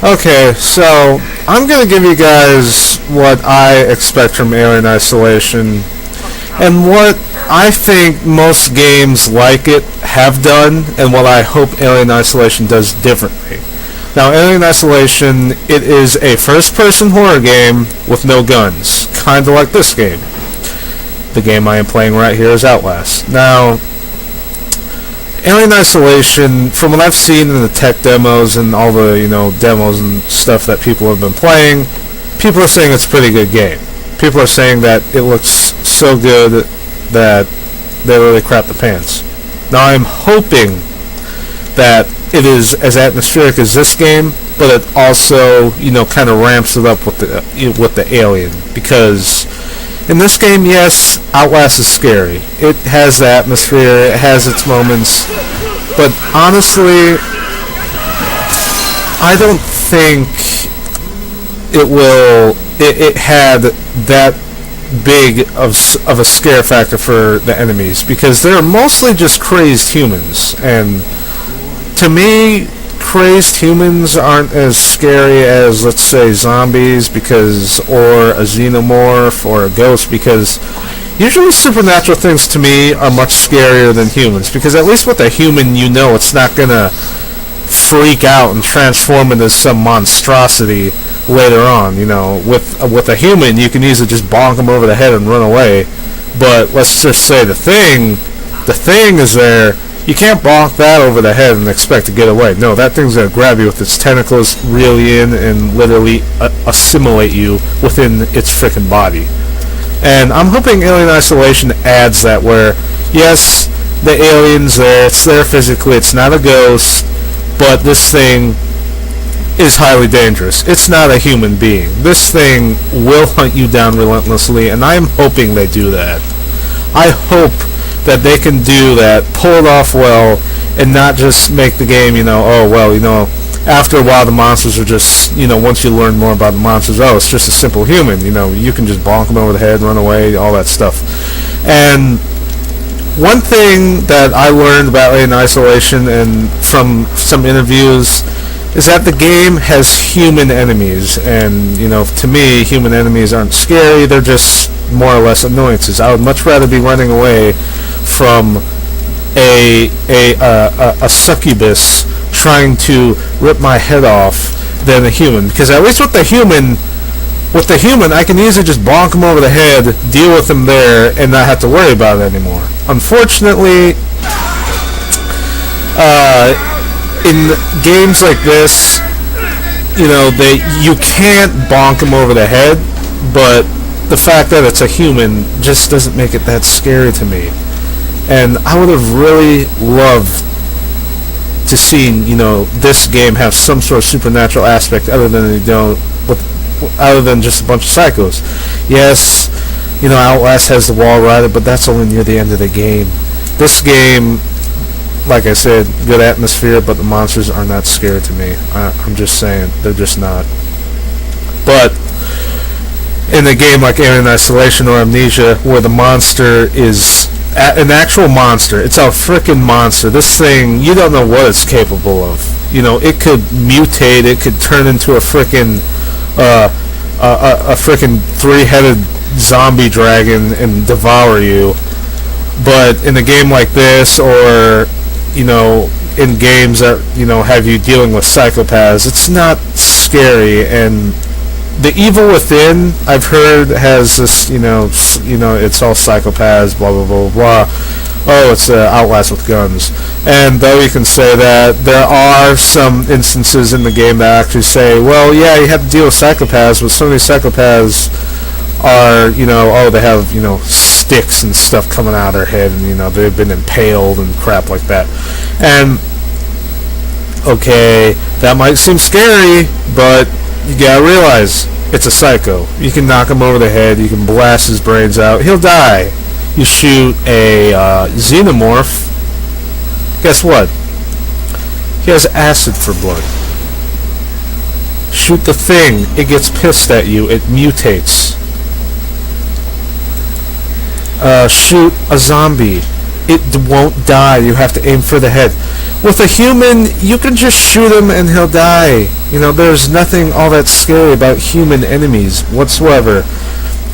Okay, so I'm gonna give you guys what I expect from Alien Isolation and what I think most games like it have done, and what I hope Alien Isolation does differently. Now, Alien Isolation, it is a first-person horror game with no guns, kind of like this game. The game I am playing right here is Outlast. Now, Alien Isolation, from what I've seen in the tech demos and all the, demos and stuff that people have been playing, people are saying it's a pretty good game. People are saying that it looks so good that they really crap the pants. Now, I'm hoping that it is as atmospheric as this game, but it also, kind of ramps it up with the alien, because in this game, yes, Outlast is scary. It has the atmosphere, it has its moments, but honestly, I don't think it had that big of a scare factor for the enemies, because they're mostly just crazed humans, and to me, crazed humans aren't as scary as, let's say, zombies, or a xenomorph, or a ghost, because usually supernatural things to me are much scarier than humans, because at least with a human, it's not gonna freak out and transform into some monstrosity later on. With a human, you can easily just bonk them over the head and run away, but let's just say the thing is there. You can't bonk that over the head and expect to get away. No, that thing's going to grab you with its tentacles, reel you in, and literally assimilate you within its frickin' body. And I'm hoping Alien Isolation adds that, where, yes, the alien's there, it's there physically, it's not a ghost, but this thing is highly dangerous. It's not a human being. This thing will hunt you down relentlessly, and I'm hoping they do that. I hope that they can do that, pull it off well, and not just make the game, after a while the monsters are just, once you learn more about the monsters, it's just a simple human, you can just bonk them over the head, run away, all that stuff. And one thing that I learned about Alien Isolation and from some interviews is that the game has human enemies, and, to me, human enemies aren't scary, they're just more or less annoyances. I would much rather be running away from a succubus trying to rip my head off than a human, because at least with the human I can easily just bonk him over the head, deal with him there, and not have to worry about it anymore. Unfortunately, in games like this, you can't bonk him over the head, but the fact that it's a human just doesn't make it that scary to me. And I would have really loved to see, this game have some sort of supernatural aspect other than just a bunch of psychos. Yes, Outlast has the wall rider, but that's only near the end of the game. This game, like I said, good atmosphere, but the monsters are not scary to me. I'm just saying, they're just not. But in a game like Alien Isolation or Amnesia, where the monster is an actual monster, it's a frickin' monster. This thing, you don't know what it's capable of. It could mutate, it could turn into a frickin' three-headed zombie dragon and devour you. But in a game like this, or in games that have you dealing with psychopaths, it's not scary. And the Evil Within, I've heard, has this, it's all psychopaths, blah blah blah blah. Oh, it's Outlast with guns. And though you can say that, there are some instances in the game that actually say, well, yeah, you have to deal with psychopaths, but some of these psychopaths are, they have, sticks and stuff coming out of their head, and, they've been impaled and crap like that. And, okay, that might seem scary, but you gotta realize, it's a psycho. You can knock him over the head, you can blast his brains out, he'll die. You shoot a xenomorph, guess what? He has acid for blood. Shoot the thing, it gets pissed at you, it mutates. Shoot a zombie. it won't die. You have to aim for the head. With a human, you can just shoot him and he'll die. You know, there's nothing all that scary about human enemies whatsoever.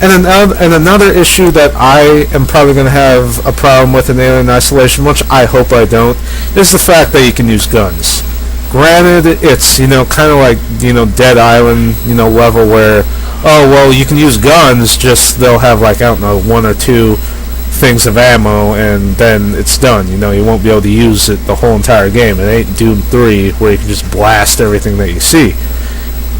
And another issue that I am probably going to have a problem with in Alien Isolation, which I hope I don't, is the fact that you can use guns. Granted, it's, you know, kind of like, you know, Dead Island, you know, level where, oh, well, you can use guns, just they'll have, like, I don't know, 1 or 2 things of ammo, and then it's done. You know, you won't be able to use it the whole entire game. It ain't Doom 3, where you can just blast everything that you see.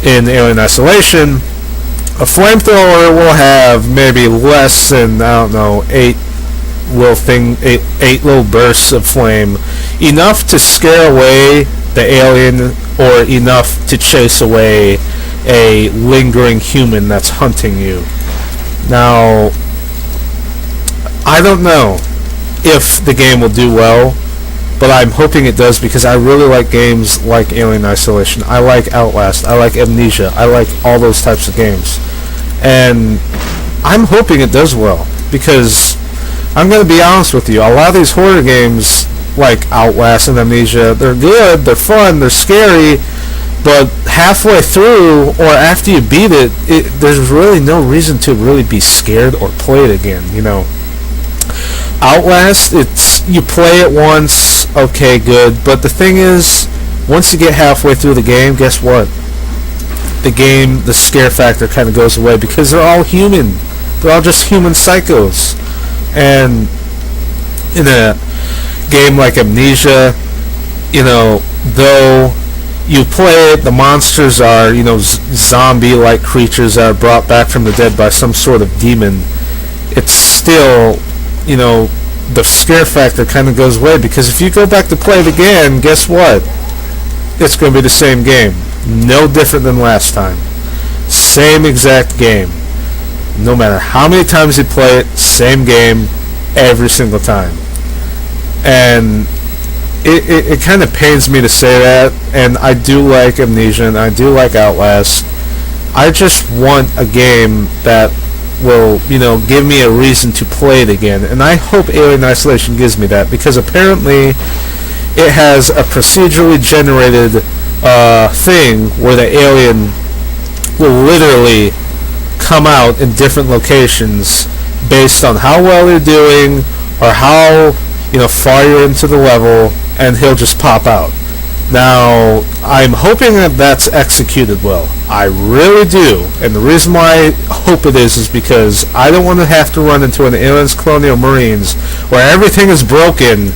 In Alien Isolation, a flamethrower will have maybe less than, I don't know, 8 little bursts of flame, enough to scare away the alien, or enough to chase away a lingering human that's hunting you. Now, I don't know if the game will do well, but I'm hoping it does, because I really like games like Alien Isolation. I like Outlast. I like Amnesia. I like all those types of games. And I'm hoping it does well, because I'm going to be honest with you, a lot of these horror games like Outlast and Amnesia, they're good, they're fun, they're scary, but halfway through or after you beat it, there's really no reason to really be scared or play it again, you know. Outlast, it's, you play it once, okay, good, but the thing is, once you get halfway through the game, guess what? The scare factor kind of goes away, because they're all human. They're all just human psychos. And in a game like Amnesia, you know, though you play it, the monsters are, you know, zombie-like creatures that are brought back from the dead by some sort of demon. It's still, you know, the scare factor kind of goes away, because if you go back to play it again, guess what? It's going to be the same game. No different than last time. Same exact game. No matter how many times you play it, same game every single time. And it kind of pains me to say that, and I do like Amnesia, and I do like Outlast. I just want a game that will, you know, give me a reason to play it again, and I hope Alien Isolation gives me that, because apparently it has a procedurally generated thing where the alien will literally come out in different locations based on how well you're doing or how, you know, far you're into the level, and he'll just pop out. Now, I'm hoping that that's executed well. I really do. And the reason why I hope it is because I don't want to have to run into an Aliens Colonial Marines where everything is broken,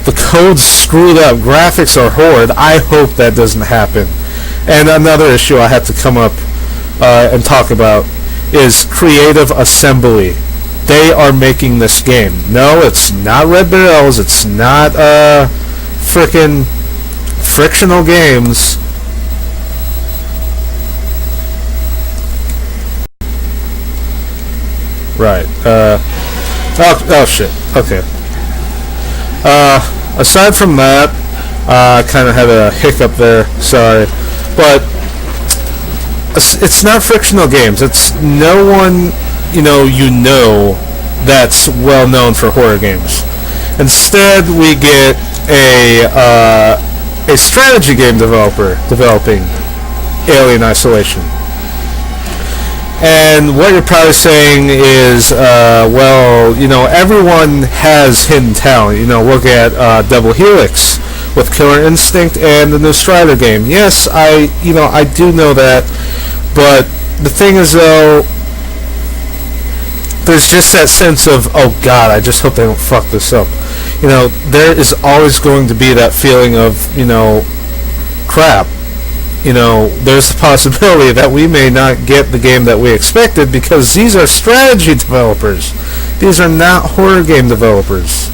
the code's screwed up, graphics are horrid. I hope that doesn't happen. And another issue I have to come up and talk about is Creative Assembly. They are making this game. No, it's not Red Barrels. It's not frickin' Frictional Games. Right. Oh shit. Okay. Aside from that, I kind of had a hiccup there. Sorry, but it's not Frictional Games. It's no one you know that's well known for horror games. Instead, we get a strategy game developer developing Alien Isolation. And what you're probably saying is, well, you know, everyone has hidden talent. You know, look at Double Helix with Killer Instinct and the new Strider game. Yes, I do know that, but the thing is, though, there's just that sense of, oh God, I just hope they don't fuck this up. You know, there is always going to be that feeling of, you know, crap. You know, there's a possibility that we may not get the game that we expected because these are strategy developers. These are not horror game developers.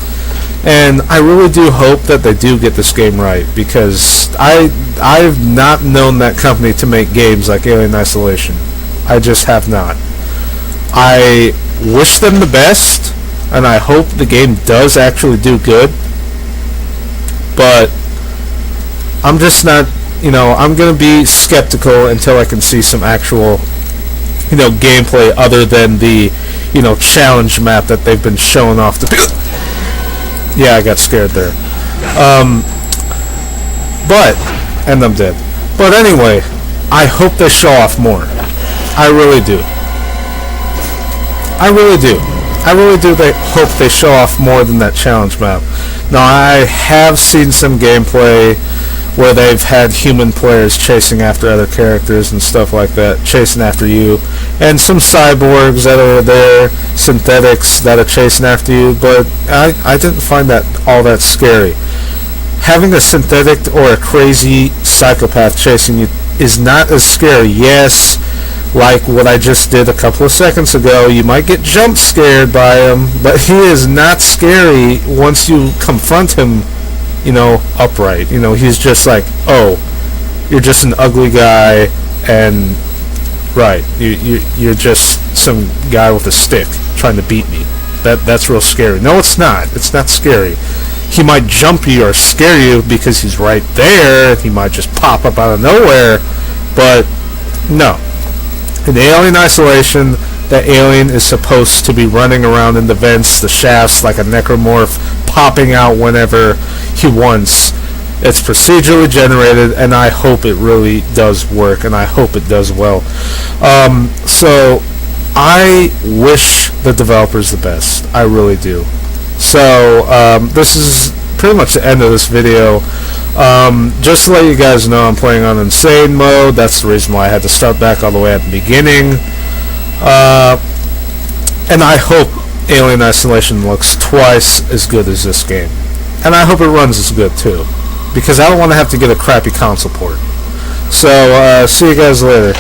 And I really do hope that they do get this game right, because I've not known that company to make games like Alien Isolation. I just have not. I wish them the best, and I hope the game does actually do good. But I'm just not, you know, I'm going to be skeptical until I can see some actual, you know, gameplay other than the, you know, challenge map that they've been showing off to people. Yeah, I got scared there. But, and I'm dead. But anyway, I hope they show off more. I really do. I really do. I really do hope they show off more than that challenge map. Now, I have seen some gameplay where they've had human players chasing after other characters and stuff like that, chasing after you, and some cyborgs that are there, synthetics that are chasing after you, but I didn't find that all that scary. Having a synthetic or a crazy psychopath chasing you is not as scary. Yes, like what I just did a couple of seconds ago, you might get jump scared by him, but he is not scary once you confront him, upright. He's just like, oh, you're just an ugly guy, and right, you're just some guy with a stick trying to beat me. That's real scary. No, it's not. It's not scary. He might jump you or scare you because he's right there. He might just pop up out of nowhere, but no. In Alien Isolation, the alien is supposed to be running around in the vents, the shafts, like a necromorph, popping out whenever he wants. It's procedurally generated, and I hope it really does work, and I hope it does well. So, I wish the developers the best. I really do. So, this is pretty much the end of this video. Just to let you guys know, I'm playing on insane mode. That's the reason why I had to start back all the way at the beginning. And I hope Alien Isolation looks twice as good as this game. And I hope it runs as good too, because I don't want to have to get a crappy console port. So, see you guys later.